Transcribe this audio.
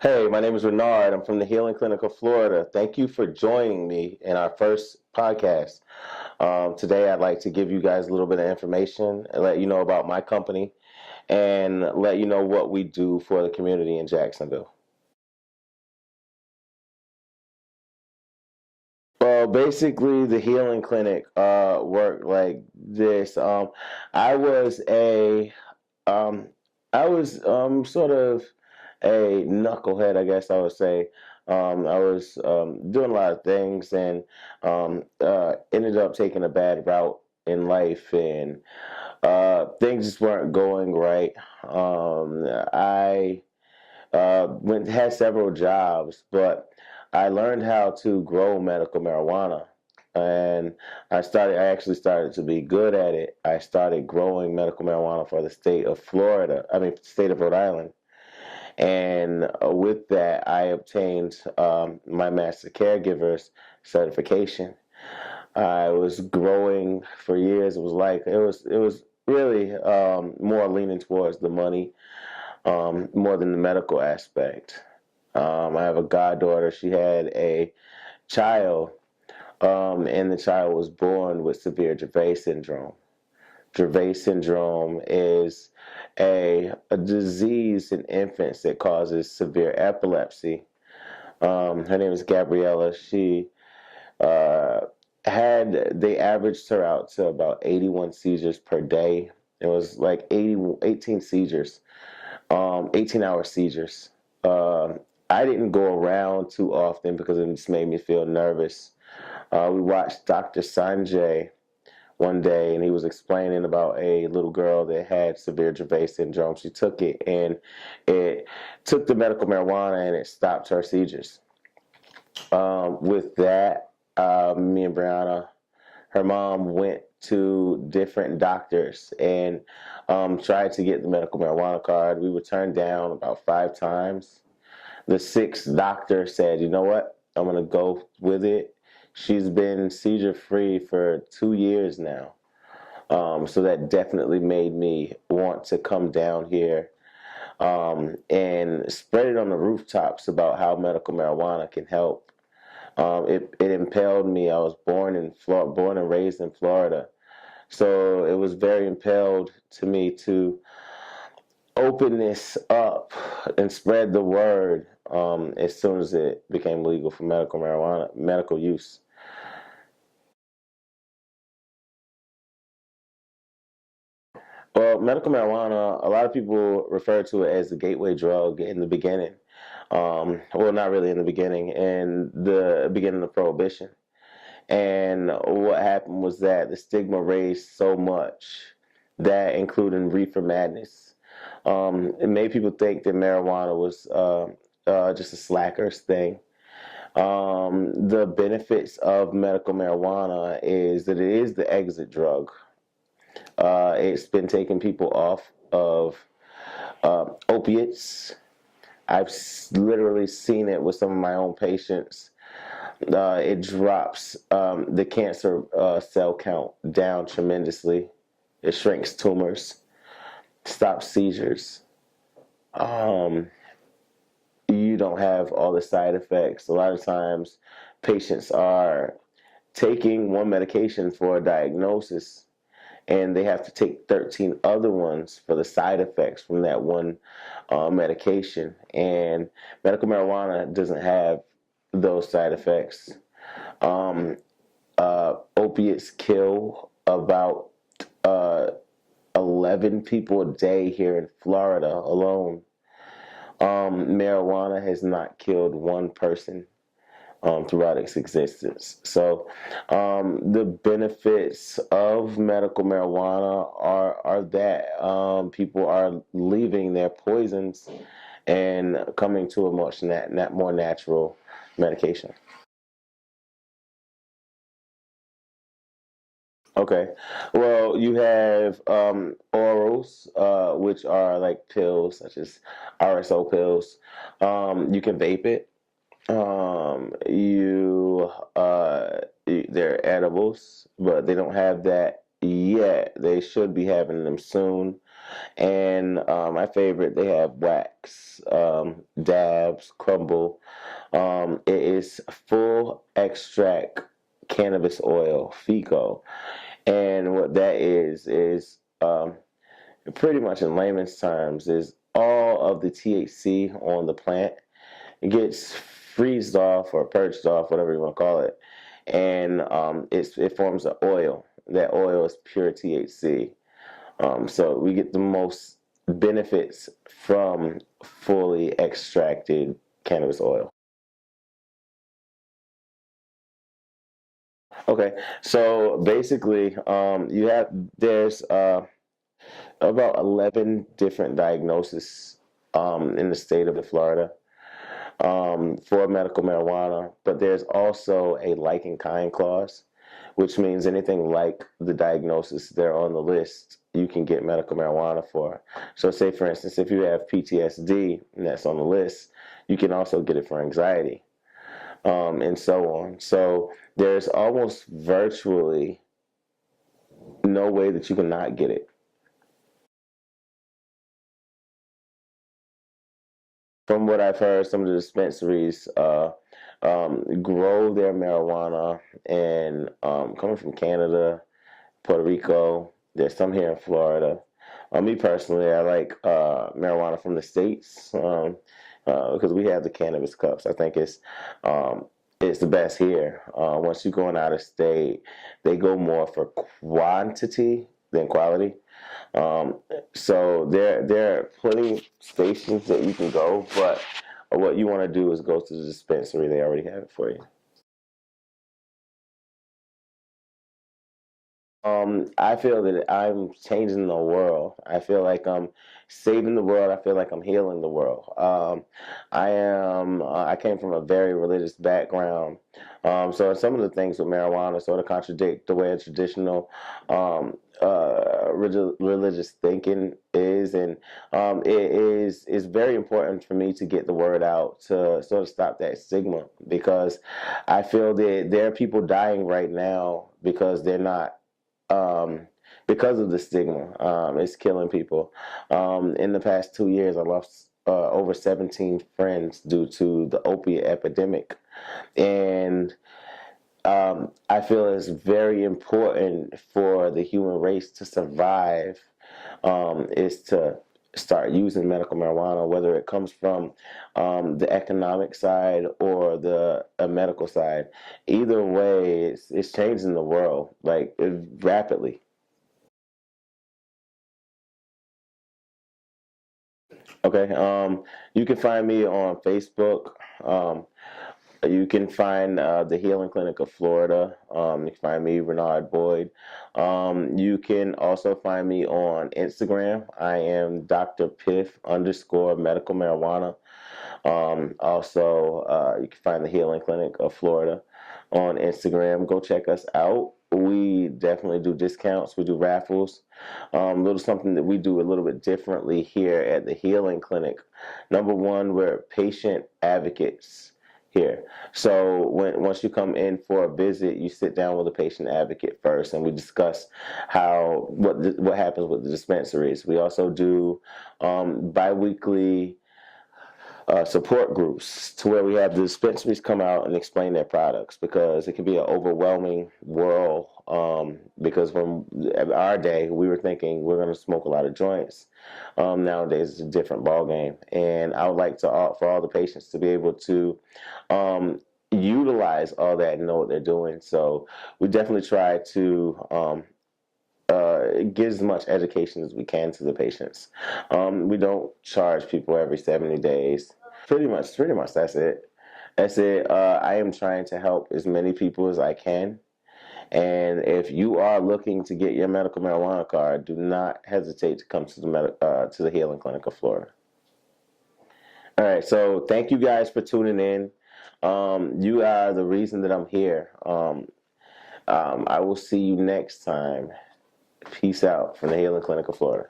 Hey, my name is Renard. I'm from the Healing Clinic of Florida. Thank you for joining me in our first podcast. Today, I'd like to give you guys a little bit of information and let you know about my company and let you know what we do for the community in Jacksonville. Well, basically, the healing clinic worked like this. I was a, um, I was sort of a knucklehead, I guess I would say. I was doing a lot of things and ended up taking a bad route in life, and things just weren't going right. I went had several jobs, but I learned how to grow medical marijuana, and I actually started to be good at it. I started growing medical marijuana for the state of Florida. I mean, state of Rhode Island, and with that, I obtained my master caregiver's certification. I was growing for years. It was really more leaning towards the money more than the medical aspect. I have a goddaughter. She had a child, and the child was born with severe Dravet syndrome. Dravet syndrome is a disease in infants that causes severe epilepsy. Her name is Gabriella. She uh, they averaged her out to about 81 seizures per day. It was like 18 seizures, 18-hour seizures. I didn't go around too often because it just made me feel nervous. We watched Dr. Sanjay one day, and he was explaining about a little girl that had severe Dravet syndrome. She took it, and it took the medical marijuana, and it stopped her seizures. With that, me and Brianna, her mom, went to different doctors and tried to get the medical marijuana card. We were turned down about 5 times. The sixth doctor said, "You know what? I'm going to go with it." She's been seizure free for 2 years now. So that definitely made me want to come down here and spread it on the rooftops about how medical marijuana can help. It impelled me. I was born and raised in Florida, so it was very impelled to me to open this up and spread the word as soon as it became legal for medical use. Well, medical marijuana, a lot of people refer to it as the gateway drug in the beginning. Well, not really in the beginning, in the beginning of Prohibition. And what happened was that the stigma raised so much, that including reefer madness. It made people think that marijuana was just a slacker's thing. The benefits of medical marijuana is that it is the exit drug. It's been taking people off of opiates. Literally seen it with some of my own patients. It drops the cancer cell count down tremendously. It shrinks tumors, stops seizures. Um, you don't have all the side effects. A lot of times, patients are taking one medication for a diagnosis, and they have to take 13 other ones for the side effects from that one medication. And medical marijuana doesn't have those side effects. Um, Opiates kill about uh, 11 people a day here in Florida alone. Marijuana has not killed one person throughout its existence. So, the benefits of medical marijuana are that people are leaving their poisons and coming to a much more natural medication. Okay. Well, you have orals, which are like pills, such as RSO pills. You can vape it. They're edibles, but they don't have that yet. They should be having them soon. And my favorite, they have wax, dab, helps crumble. It is full extract cannabis oil, FICO. And what that is pretty much in layman's terms, is all of the THC on the plant. It gets freezed off or purged off, whatever you want to call it, and it forms an oil. That oil is pure THC. So we get the most benefits from fully extracted cannabis oil. Okay, so basically, there's about 11 different diagnoses in the state of Florida for medical marijuana, but there's also a like in kind clause, which means anything like the diagnosis they're on the list, you can get medical marijuana for. So, say for instance, if you have PTSD and that's on the list, you can also get it for anxiety, and so on. So, there's almost virtually no way that you can not get it. From what I've heard, some of the dispensaries grow their marijuana, and coming from Canada, Puerto Rico, there's some here in Florida. Me personally, I like marijuana from the States because we have the cannabis cups. I think it's the best here. Once you're going out of state, they go more for quantity than quality. Um, so there are plenty of stations that you can go, but what you want to do is go to the dispensary. They already have it for you. I feel that I'm changing the world. I feel like I'm saving the world. I feel like I'm healing the world. I came from a very religious background. So some of the things with marijuana sort of contradict the way a traditional religious thinking is. And it's very important for me to get the word out to sort of stop that stigma, because I feel that there are people dying right now because they're not because of the stigma. It's killing people. In the past 2 years, I lost over 17 friends due to the opiate epidemic. And I feel it's very important for the human race to survive, is to start using medical marijuana, whether it comes from the economic side or the medical side. Either way, it's changing the world like rapidly. Okay. You can find me on Facebook. You can find the Healing Clinic of Florida. You can find me, Renard Boyd. You can also find me on Instagram. I am Dr. Piff underscore medical marijuana. Also, you can find the Healing Clinic of Florida on Instagram. Go check us out. We definitely do discounts. We do raffles. Little something that we do a little bit differently here at the Healing Clinic. Number one, we're patient advocates here. So once you come in for a visit, you sit down with a patient advocate first, and we discuss what happens with the dispensaries. We also do biweekly support groups to where we have the dispensaries come out and explain their products, because it can be an overwhelming world. Because from our day, we were thinking we're going to smoke a lot of joints. Nowadays, it's a different ball game, and I would like for all the patients to be able to utilize all that and know what they're doing. So we definitely try to get as much education as we can to the patients. We don't charge people every 70 days. Pretty much, that's it. That's it. I am trying to help as many people as I can. And if you are looking to get your medical marijuana card, do not hesitate to come to the Healing Clinic of Florida. All right, so thank you guys for tuning in. You are the reason that I'm here. I will see you next time. Peace out from the Healing Clinic of Florida.